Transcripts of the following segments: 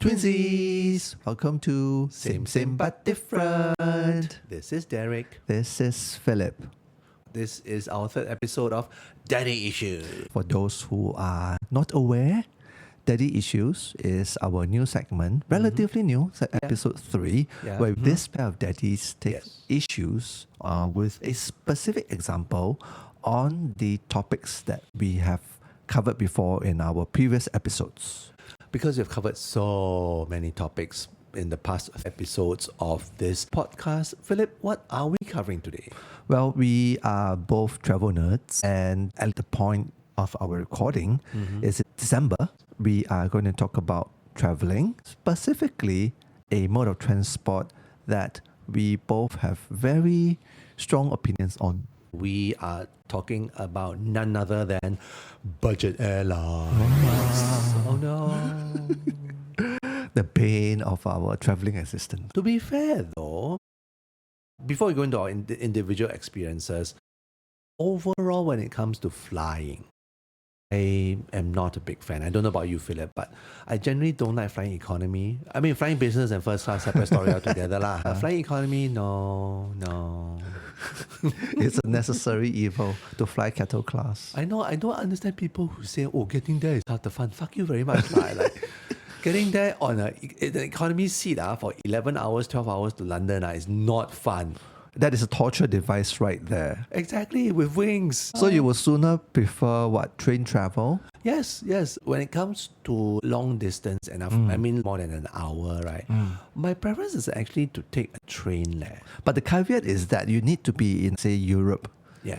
Twinsies! Welcome to Same But Different. This is Derek. This is Philip. This is our third episode of Daddy Issues. For those who are not aware, Daddy Issues is our new segment, relatively new, episode 3, where this pair of daddies take issues with a specific example on the topics that we have covered before in our previous episodes. Because we've covered so many topics in the past episodes of this podcast, Philip, what are we covering today? Well, we are both travel nerds, and at the point of our recording is December. We are going to talk about traveling, specifically a mode of transport that we both have very strong opinions on. We are talking about none other than budget airlines. Oh no. The bane of our traveling existence. To be fair though, before we go into our individual experiences, overall when it comes to flying, I am not a big fan. I don't know about you, Philip, but I generally don't like flying economy. I mean, flying business and first class, separate story altogether lah. Flying economy, no. It's a necessary evil to fly cattle class. I know. I don't understand people who say, "Oh, getting there is not the fun." Fuck you very much, lah. Like getting there on an economy seat for 11 hours, 12 hours to London is not fun. That is a torture device right there. Exactly, with wings. So you would sooner prefer what? Train travel? Yes. When it comes to long distance, and I mean more than an hour, right? My preference is actually to take a train there. But the caveat is that you need to be in, say, Europe,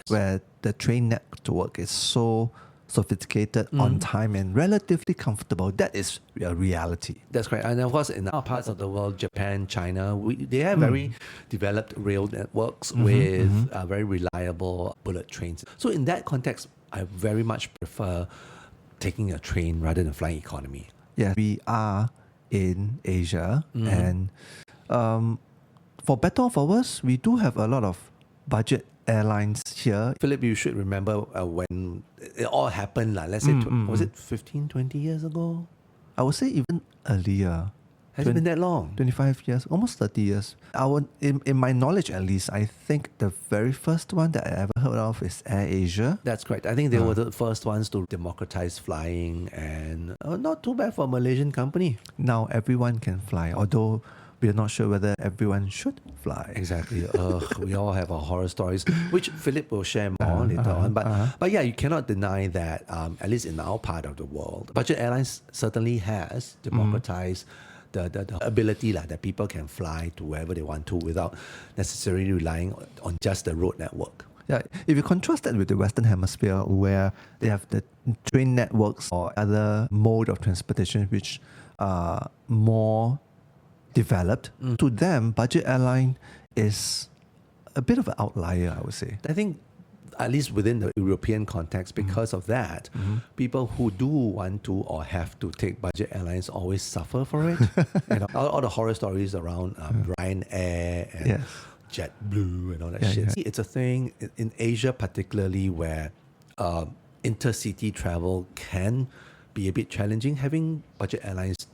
where the train network is so sophisticated, on time, and relatively comfortable. That is a reality. That's correct. And of course, in other parts of the world, Japan, China, they have very developed rail networks with very reliable bullet trains. So in that context, I very much prefer taking a train rather than flying economy. Yeah, we are in Asia, and for better or for worse, we do have a lot of budget airlines here. Philip, you should remember when it all happened, let's say, was it 15, 20 years ago? I would say even earlier. Has it been that long? 25 years, almost 30 years. In my knowledge at least, I think the very first one that I ever heard of is AirAsia. That's correct. I think they were the first ones to democratize flying, and not too bad for a Malaysian company. Now everyone can fly, although we're not sure whether everyone should fly. Exactly. We all have our horror stories, which Philip will share more later on. But yeah, you cannot deny that, at least in our part of the world, budget airlines certainly has democratized the ability that people can fly to wherever they want to without necessarily relying on just the road network. Yeah, if you contrast that with the Western Hemisphere, where they have the train networks or other mode of transportation which are more developed, to them, budget airline is a bit of an outlier, I would say. I think, at least within the European context, because of that, people who do want to or have to take budget airlines always suffer for it. All the horror stories around Ryanair and JetBlue and all that shit. It's a thing in Asia particularly where intercity travel can be a bit challenging. Having budget airlines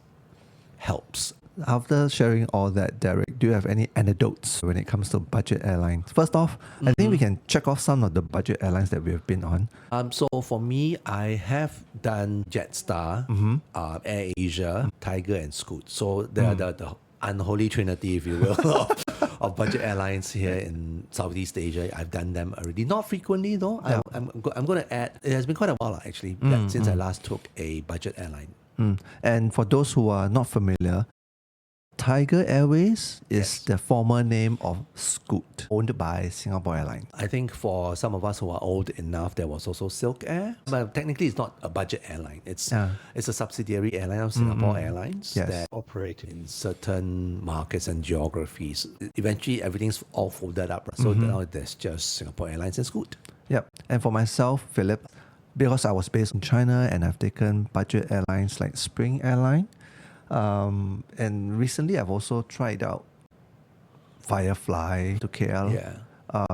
helps. After sharing all that, Derek, do you have any anecdotes when it comes to budget airlines? First off, I think we can check off some of the budget airlines that we have been on. So for me, I have done Jetstar, AirAsia, Tiger, and Scoot. So they are the unholy trinity, if you will, of budget airlines here in Southeast Asia. I've done them already. Not frequently, though. Yeah. I'm going to add, it has been quite a while, actually, since I last took a budget airline. And for those who are not familiar, Tiger Airways is the former name of Scoot, owned by Singapore Airlines. I think for some of us who are old enough, there was also Silk Air. But technically, it's not a budget airline. It's a subsidiary airline of Singapore Airlines that operate in certain markets and geographies. Eventually, everything's all folded up. So now there's just Singapore Airlines and Scoot. Yep. And for myself, Philip, because I was based in China and I've taken budget airlines like Spring Airline, and recently I've also tried out Firefly to KL,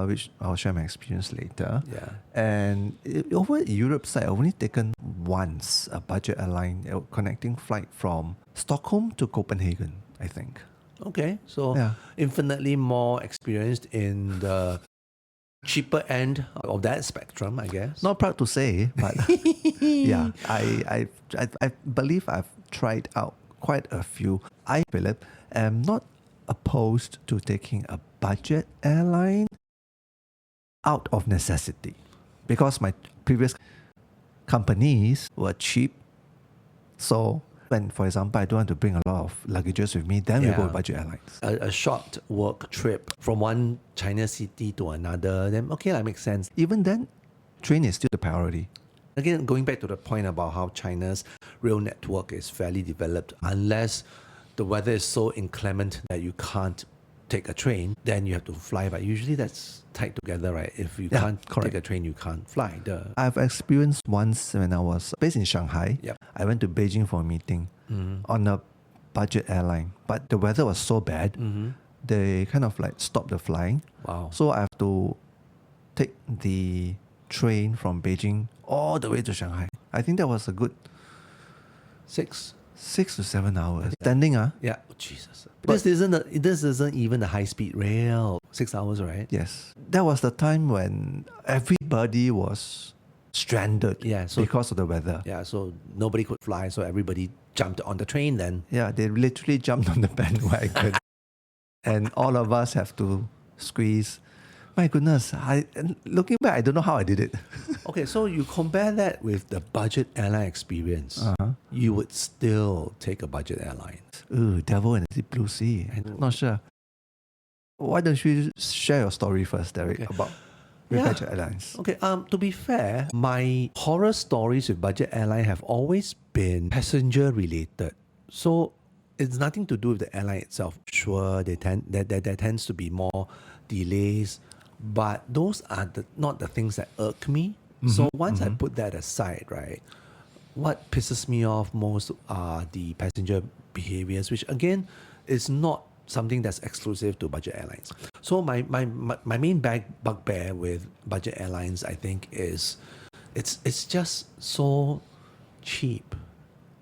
which I'll share my experience later. Yeah. And over at Europe side, I've only taken once a budget airline connecting flight from Stockholm to Copenhagen, I think. Okay, so Yeah. infinitely more experienced in the cheaper end of that spectrum, I guess. Not proud to say, but yeah, I believe I've tried out quite a few. I, Philip, am not opposed to taking a budget airline out of necessity because my previous companies were cheap. So when, for example, I don't want to bring a lot of luggages with me, then we go with budget airlines. A short work trip from one China city to another, then okay, that makes sense. Even then, train is still the priority. Again, going back to the point about how China's rail network is fairly developed, unless the weather is so inclement that you can't take a train, then you have to fly. But usually that's tied together, right? If you can't take a train, you can't fly. I've experienced once when I was based in Shanghai. Yep. I went to Beijing for a meeting on a budget airline, but the weather was so bad, they kind of like stopped the flying. Wow. So I have to take the train from Beijing all the way to Shanghai. I think that was a good 6 to 7 hours. Standing, Yeah. Oh, Jesus. This isn't even a high-speed rail. 6 hours, right? Yes. That was the time when everybody was stranded because of the weather. Yeah, so nobody could fly, so everybody jumped on the train then. Yeah, they literally jumped on the bandwagon. And all of us have to squeeze. My goodness, looking back, I don't know how I did it. Okay, so you compare that with the budget airline experience. You would still take a budget airline. Ooh, Devil in the Deep Blue Sea. I'm not sure. Why don't you share your story first, Derek, about budget airlines? Okay, to be fair, my horror stories with budget airline have always been passenger related. So it's nothing to do with the airline itself. Sure, there tends to be more delays, but those are not the things that irk me. So once I put that aside, right, what pisses me off most are the passenger behaviors, which again is not something that's exclusive to budget airlines. So my main bugbear with budget airlines, I think, is it's just so cheap.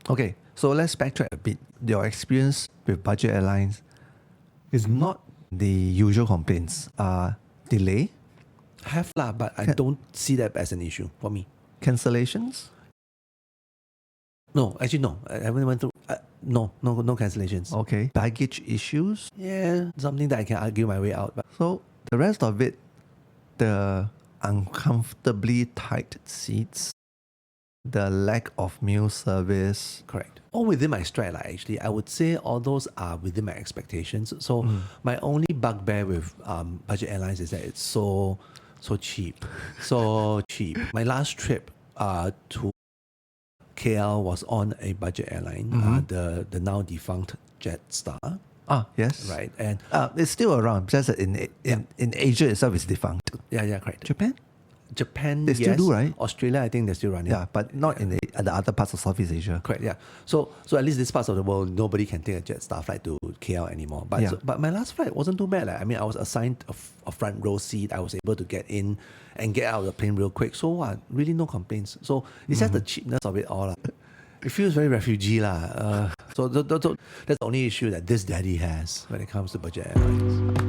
Okay, so let's backtrack a bit. Your experience with budget airlines is not the usual complaints. Delay, Have lah, but I don't see that as an issue for me. cancellations, No, actually no. I haven't went through. No cancellations. okay, baggage issues. Yeah, something that I can argue my way out. But So the rest of it, the uncomfortably tight seats, the lack of meal service. correct. All within my stride, like, actually. I would say all those are within my expectations. So my only bugbear with budget airlines is that it's so cheap. So cheap. My last trip to KL was on a budget airline, the now defunct Jetstar. Yes. Right. And It's still around, just that in Asia itself it's defunct. yeah, correct. Japan, they yes. still do, right? Australia, I think they're still running. Yeah, but not in the other parts of Southeast Asia. Correct, yeah. So at least this parts of the world, nobody can take a Jetstar flight to KL anymore. But but my last flight wasn't too bad. I mean, I was assigned a front row seat. I was able to get in and get out of the plane real quick. So really no complaints. So it's just the cheapness of it all. It feels very refugee lah. So that's the only issue that this daddy has when it comes to budget airlines.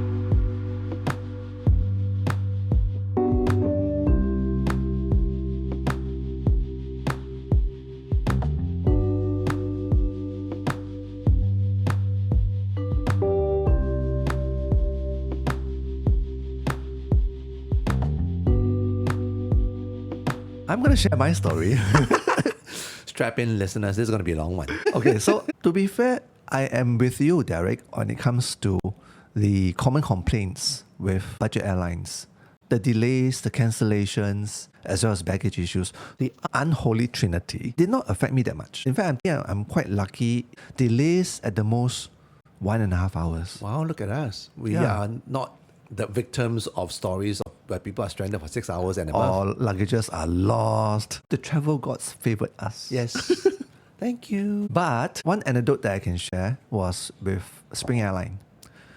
I'm going to share my story. Strap in, listeners. This is going to be a long one. Okay, so to be fair, I am with you, Derek, when it comes to the common complaints with budget airlines. The delays, the cancellations, as well as baggage issues. The unholy trinity did not affect me that much. In fact, I'm quite lucky. Delays at the most 1.5 hours. Wow, look at us. We are not the victims of stories where people are stranded for 6 hours and above. Or luggages are lost. The travel gods favored us. Yes. Thank you. But one anecdote that I can share was with Spring Airline.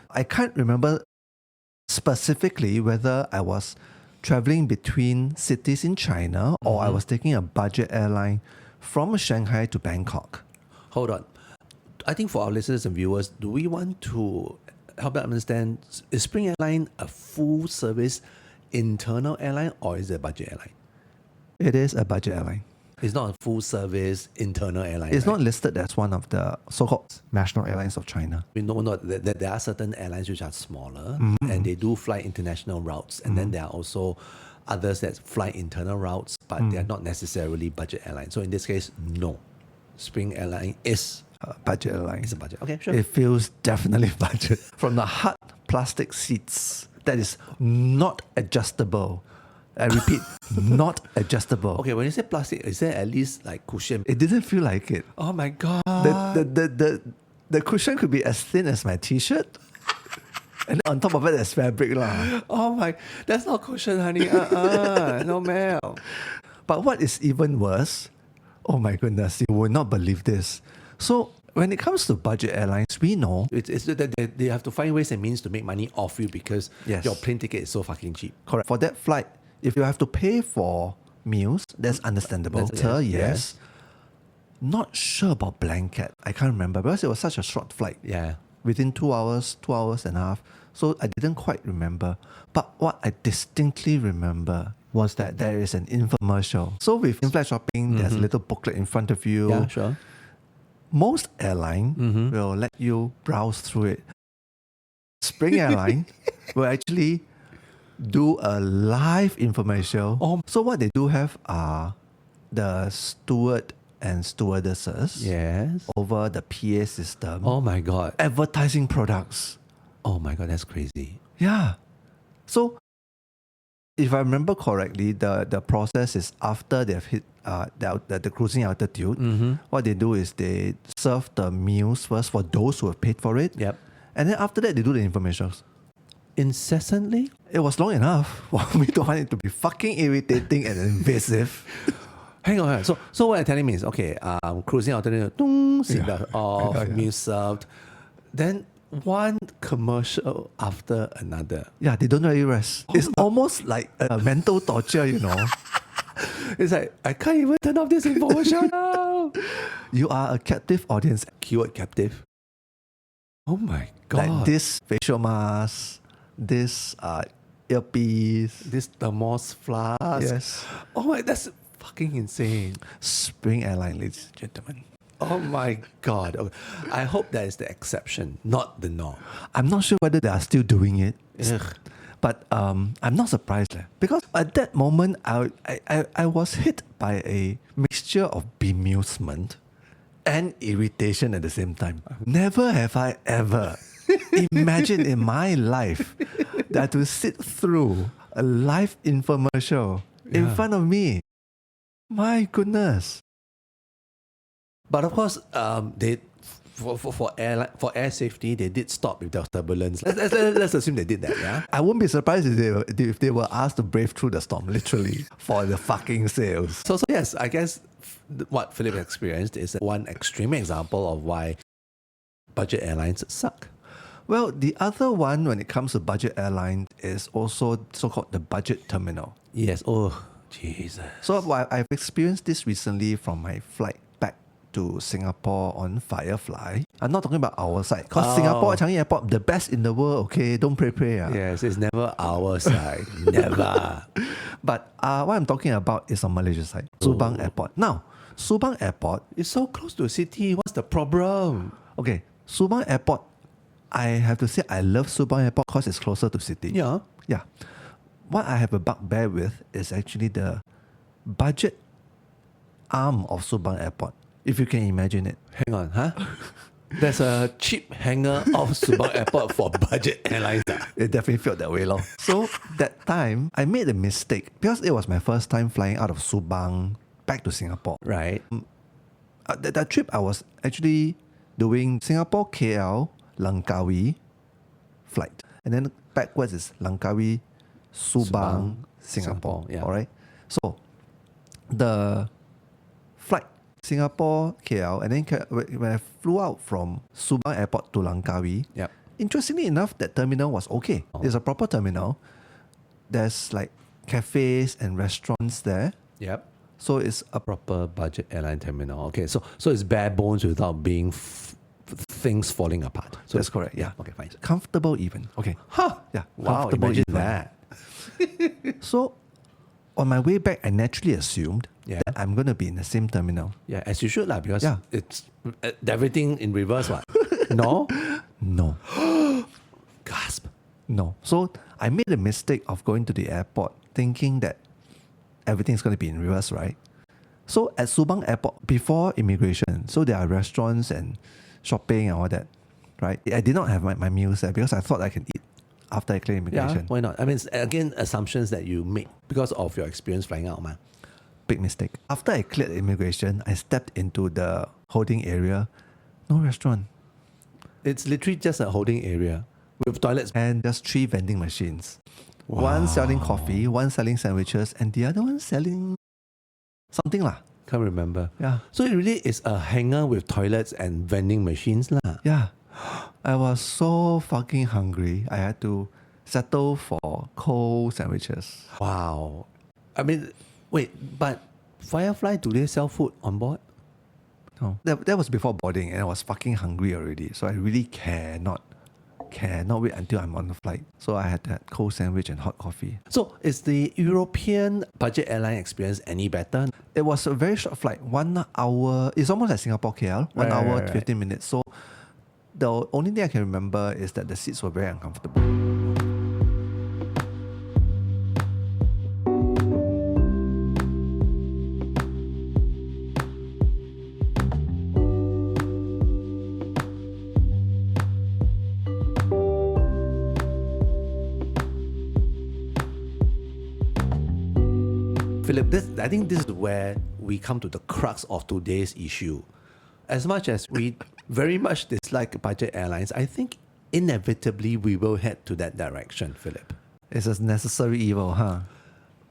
I can't remember specifically whether I was traveling between cities in China or I was taking a budget airline from Shanghai to Bangkok. Hold on. I think for our listeners and viewers, do we want to help them understand, is Spring Airline a full service internal airline or is it a budget airline? It is a budget airline. It's not a full service internal airline. It's right? not listed as one of the so-called national airlines of China. We know that there are certain airlines which are smaller and they do fly international routes. And then there are also others that fly internal routes, but they are not necessarily budget airlines. So in this case, no. Spring Airline is Budget airline. it's a budget. Okay, sure. It feels definitely budget. From the hard plastic seats that is not adjustable. I repeat, not adjustable. Okay, when you say plastic, is there at least like cushion? It didn't feel like it. Oh my God. The cushion could be as thin as my t-shirt. And on top of it, there's fabric. Oh my, that's not cushion, honey. No, ma'am. But what is even worse, oh my goodness, you will not believe this. So when it comes to budget airlines, we know It's that they have to find ways and means to make money off you because Yes. your plane ticket is so fucking cheap. correct for that flight, if you have to pay for meals, that's understandable. Yes. Not sure about blanket. I can't remember because it was such a short flight. Yeah. Within 2 hours and a half. So I didn't quite remember. But what I distinctly remember was that there is an infomercial. So with in-flight shopping, there's a little booklet in front of you. Yeah, sure. Most airline will let you browse through it. Spring Airline will actually do a live infomercial. Oh. So what they do have are the steward and stewardesses Yes. over the PA system Oh my God. advertising products. Oh my God, that's crazy. Yeah. So if I remember correctly, the process is after they've hit the cruising altitude, what they do is they serve the meals first for those who have paid for it. Yep. And then after that, they do the informations. Incessantly? It was long enough for me to want it to be fucking irritating and invasive. Hang on. So what you're telling me is, okay, cruising altitude, seatbelt off, meal served. Then one commercial after another. Yeah, they don't really rest. It's almost like a mental torture, you know. It's like, I can't even turn off this information now. You are a captive audience. Keyword captive. Oh my God. Like this facial mask, this earpiece. This thermos flask. Yes. Oh my, that's fucking insane. Spring Airline, ladies and gentlemen. Oh my God. Okay. I hope that is the exception, not the norm. I'm not sure whether they are still doing it. Ugh. But I'm not surprised because at that moment I was hit by a mixture of bemusement and irritation at the same time. Never have I ever imagined in my life that to sit through a live infomercial in front of me. My goodness. But of course, they for air safety, they did stop with the turbulence. Let's assume they did that, yeah? I wouldn't be surprised if they were asked to brave through the storm, literally, for the fucking sales. So yes, I guess what Philip experienced is one extreme example of why budget airlines suck. Well, the other one when it comes to budget airline is also so-called the budget terminal. Yes. Oh, Jesus. So I've experienced this recently from my flight back to Singapore on Firefly. I'm not talking about our side. Because Singapore, Changi Airport, the best in the world, okay? Don't pray. Yes, it's never our side. Never. But what I'm talking about is on Malaysia side. Subang Airport. Now, Subang Airport, It's so close to a city. What's the problem? okay, Subang Airport, I have to say I love Subang Airport because it's closer to city. Yeah. Yeah. What I have a bugbear with is actually the budget arm of Subang Airport, if you can imagine it. Hang on, huh? There's a cheap hangar of Subang Airport for budget airlines. It definitely felt that way, lor. So that time, I made a mistake because it was my first time flying out of Subang back to Singapore. Right. That trip, I was actually doing Singapore KL Langkawi flight, and then backwards is Langkawi Subang Singapore. Yeah. All right. So the flight Singapore KL, and then when I flew out from Subang Airport to Langkawi, Yep. interestingly enough, that terminal was okay. It's a proper terminal. There's like cafes and restaurants there. Yep. So it's a Proper budget airline terminal. Okay, so it's bare bones without being things falling apart. So that's correct. Yeah. Okay, fine. Comfortable even. Okay. Huh. Yeah. Wow, Comfortable imagine even. that. So on my way back, I naturally assumed Yeah. that I'm going to be in the same terminal. Yeah, as you should lah, because Yeah. it's everything in reverse. What? No? No. Gasp. No. So I made a mistake of going to the airport thinking that everything's going to be in reverse, right? So at Subang Airport, before immigration, so there are restaurants and shopping and all that, right? I did not have my meals there because I thought I can eat after I clear Yeah, immigration. why not? I mean, again, assumptions that you make because of your experience flying out, man. Big mistake. After I cleared immigration, I stepped into the holding area. No restaurant. It's literally just a holding area with toilets. And just 3 vending machines. One selling coffee, one selling sandwiches, and the other one selling something lah. Can't remember. Yeah. So it really is a hangar with toilets and vending machines lah. Yeah. I was so fucking hungry. I had to settle for cold sandwiches. Wow. I mean, wait, but Firefly, do they sell food on board? No. That was before boarding and I was fucking hungry already. So I really cannot wait until I'm on the flight. So I had that cold sandwich and hot coffee. So is the European budget airline experience any better? It was a very short flight. 1 hour. It's almost like Singapore KL. 1 hour, Right. 15 minutes. So the only thing I can remember is that the seats were very uncomfortable. Philip, I think this is where we come to the crux of today's issue. As much as we very much dislike budget airlines, I think inevitably we will head to that direction, Philip. It's a necessary evil, huh?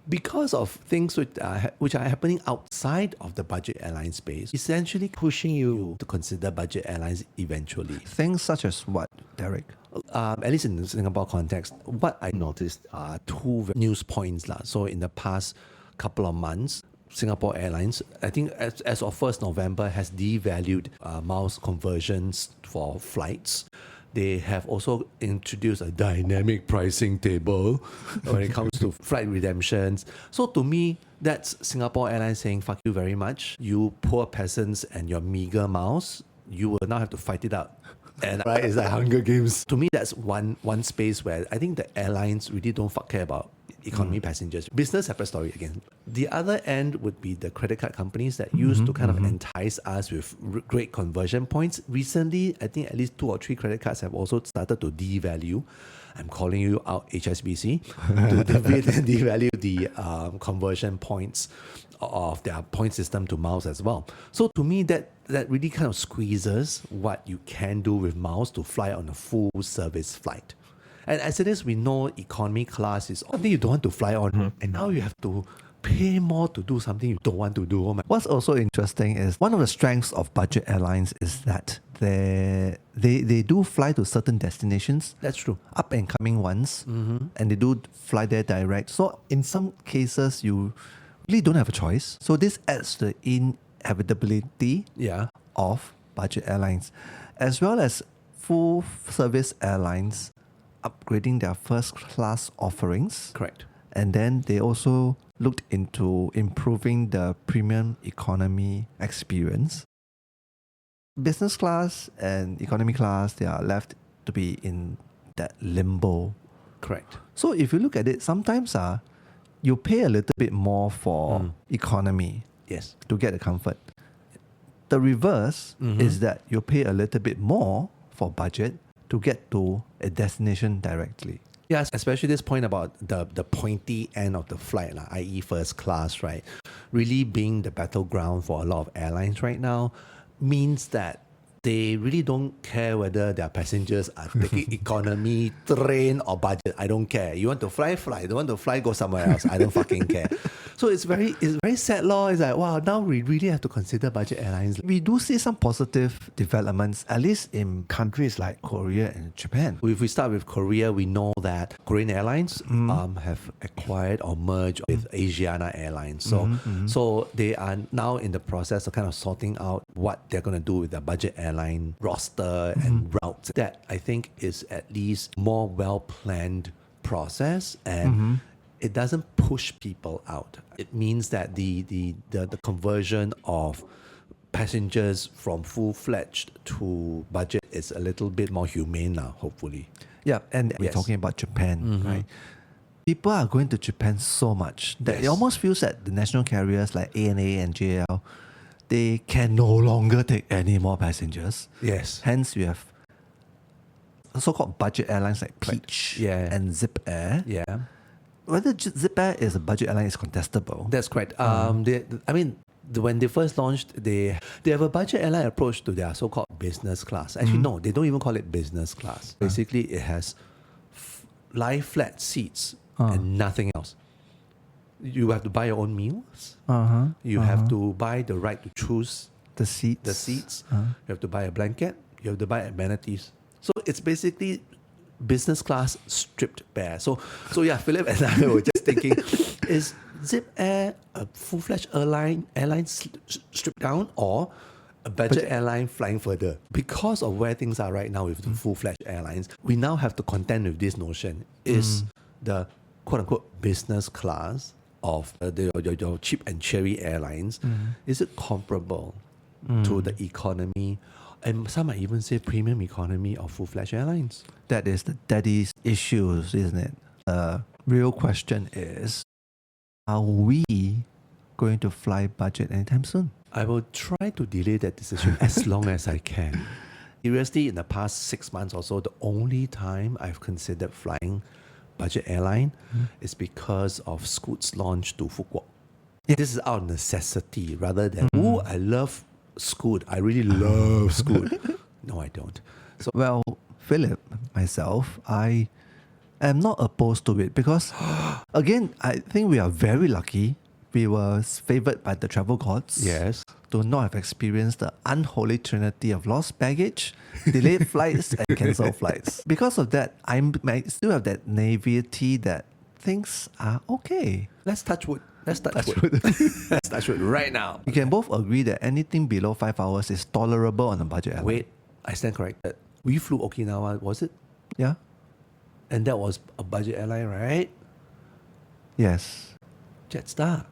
Because of things which are happening outside of the budget airline space, essentially pushing you to consider budget airlines eventually. Things such as what, Derek? At least in the Singapore context, what I noticed are 2 news points lah. So in the past couple of months, Singapore Airlines, I think as of 1st November, has devalued miles conversions for flights. They have also introduced a dynamic pricing table when it comes to flight redemptions. So to me, that's Singapore Airlines saying, fuck you very much. You poor peasants and your meager miles, you will now have to fight it out. And right, it's like Hunger Games. To me, that's one space where I think the airlines really don't care about economy passengers. Business, separate story again. The other end would be the credit card companies that used to kind of entice us with great conversion points. Recently, I think at least 2 or 3 credit cards have also started to devalue. I'm calling you out, HSBC, to devalue the conversion points of their point system to miles as well. So to me, that really kind of squeezes what you can do with miles to fly on a full service flight. And as it is, we know economy class is something you don't want to fly on. And now you have to pay more to do something you don't want to do. Oh my. What's also interesting is one of the strengths of budget airlines is that they do fly to certain destinations. That's true. Up and coming ones. And they do fly there direct. So in some cases, you really don't have a choice. So this adds the inevitability Yeah. of budget airlines, as well as full service airlines upgrading their first class offerings. Correct. And then they also looked into improving the premium economy experience. Business class and economy class, they are left to be in that limbo. Correct. So if you look at it, sometimes you pay a little bit more for economy Yes. to get the comfort. The reverse is that you pay a little bit more for budget to get to a destination directly. Yes, especially this point about the pointy end of the flight, i.e. first class, right? Really being the battleground for a lot of airlines right now means that they really don't care whether their passengers are taking economy, train or budget. I don't care. You want to fly, fly. You don't want to fly, go somewhere else. I don't fucking care. So it's very sad law. It's like, wow, now we really have to consider budget airlines. We do see some positive developments, at least in countries like Korea and Japan. If we start with Korea, we know that Korean Airlines have acquired or merged with Asiana Airlines. So they are now in the process of kind of sorting out what they're going to do with their budget airline roster and routes. That I think is at least more well-planned process, and it doesn't push people out. It means that the conversion of passengers from full-fledged to budget is a little bit more humane now, hopefully. Yeah, and we're talking about Japan, right? People are going to Japan so much that it almost feels that the national carriers like ANA and JL, they can no longer take any more passengers. Yes. Hence, you have so-called budget airlines like Peach and Zip Air. Yeah. Whether Zip Air is a budget airline is contestable. That's correct. When they first launched, they have a budget airline approach to their so-called business class. Actually, no, they don't even call it business class. Basically, it has lie flat seats and nothing else. You have to buy your own meals. You have to buy the right to choose the seats. You have to buy a blanket. You have to buy amenities. So it's basically business class stripped bare. So yeah, Philip and I were just thinking, is Zip Air a full-fledged airline stripped down, or a budget airline flying further? Because of where things are right now with the full-fledged airlines, we now have to contend with this notion. Is the quote-unquote business class of your cheap and cherry airlines, is it comparable to the economy? And some might even say premium economy of full-fledged airlines. That is the daddy's issues, isn't it? The real question is, are we going to fly budget anytime soon? I will try to delay that decision as long as I can. Seriously, in the past 6 months or so, the only time I've considered flying budget airline is because of Scoot's launch to Fukuoka. This is out of necessity rather than, I love Scoot. I really love Scoot. No, I don't. So, well, Philip, myself, I am not opposed to it because, again, I think we are very lucky. We were favored by the travel gods. Yes. To not have experienced the unholy trinity of lost baggage, delayed flights, and cancelled flights. Because of that, I might still have that naivety that things are okay. Let's touch wood. Let's touch wood. Let's touch wood right now. You can both agree that anything below 5 hours is tolerable on a budget airline. Wait, I stand corrected. We flew Okinawa, was it? Yeah. And that was a budget airline, right? Yes. Jetstar.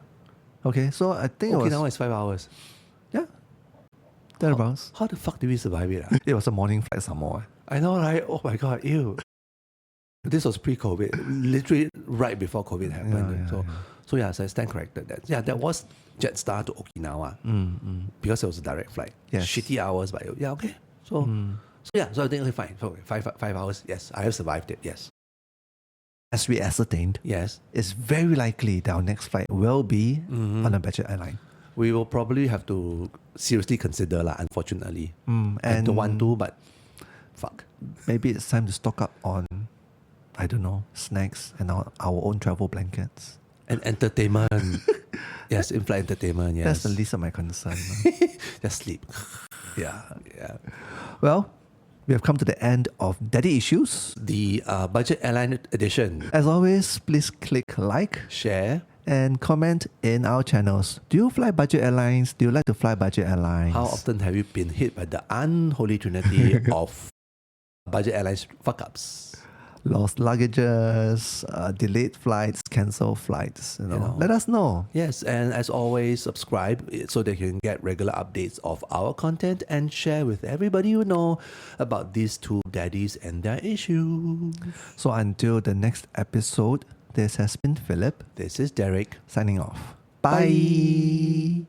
Okay, so I think Okinawa is 5 hours. Yeah. Thereabouts. How the fuck did we survive it? It was a morning flight some more. I know, right? Oh my god, ew. This was pre-COVID, literally right before COVID happened. So I stand corrected. That was Jetstar to Okinawa because it was a direct flight. Yes. Shitty hours, but okay. So I think okay, fine. So 5 hours. Yes, I have survived it. Yes. As we ascertained, yes, it's very likely that our next flight will be on a budget airline. We will probably have to seriously consider, unfortunately. And I don't want to, but fuck. Maybe it's time to stock up on, I don't know, snacks and our own travel blankets. And entertainment. Yes, in-flight entertainment, yes. That's the least of my concern. Just sleep. Yeah. Well, we have come to the end of Daddy Issues, the budget airline edition. As always, please click like, share, and comment in our channels. Do you fly budget airlines? Do you like to fly budget airlines? How often have you been hit by the unholy trinity of budget airlines fuck-ups? Lost luggages, delayed flights, cancelled flights. Let us know. Yes, and as always, subscribe so that you can get regular updates of our content and share with everybody you know about these two daddies and their issues. So until the next episode, this has been Philip. This is Derek. Signing off. Bye.